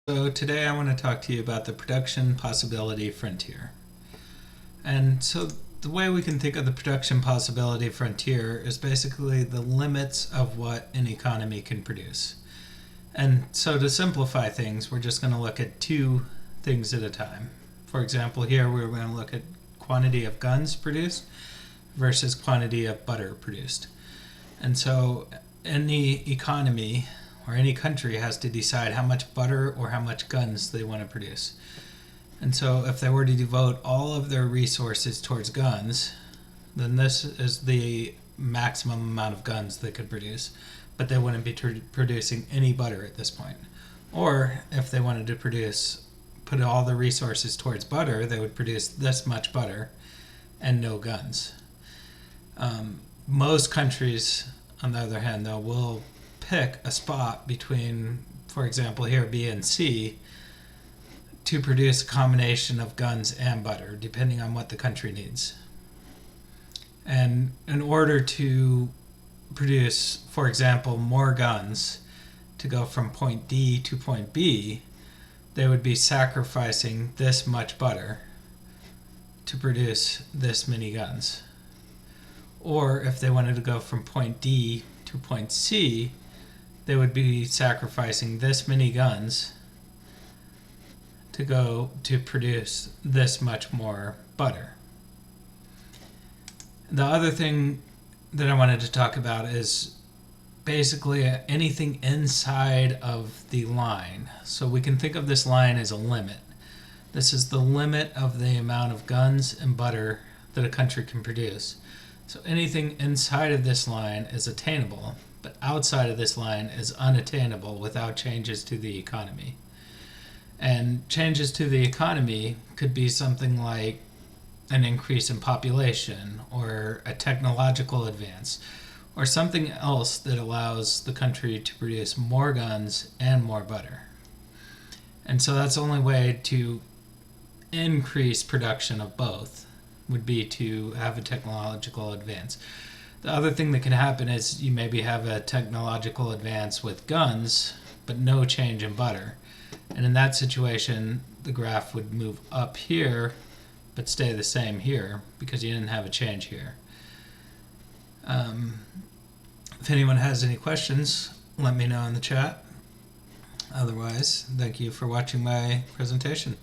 So today I want to talk to you about the production possibility frontier. And so the way we can think of the production possibility frontier is basically the limits of what an economy can produce. And so to simplify things, we're just going to look at two things at a time. For example, here we're going to look at quantity of guns produced versus quantity of butter produced. And so any economy or any country has to decide how much butter or how much guns they want to produce. And so if they were to devote all of their resources towards guns, then this is the maximum amount of guns they could produce, but they wouldn't be producing any butter at this point. Or if they wanted to put all the resources towards butter, they would produce this much butter and no guns. Most countries, on the other hand, though, will pick a spot between, for example, here B and C, to produce a combination of guns and butter, depending on what the country needs. And in order to produce, for example, more guns to go from point D to point B, they would be sacrificing this much butter to produce this many guns. Or if they wanted to go from point D to point C, they would be sacrificing this many guns to go to produce this much more butter. The other thing that I wanted to talk about is basically anything inside of the line. So we can think of this line as a limit. This is the limit of the amount of guns and butter that a country can produce. So anything inside of this line is attainable, but outside of this line is unattainable without changes to the economy. And changes to the economy could be something like an increase in population or a technological advance or something else that allows the country to produce more guns and more butter. And so that's the only way to increase production of both would be to have a technological advance. The other thing that can happen is you maybe have a technological advance with guns, but no change in butter. And in that situation, the graph would move up here, but stay the same here because you didn't have a change here. If anyone has any questions, let me know in the chat. Otherwise, thank you for watching my presentation.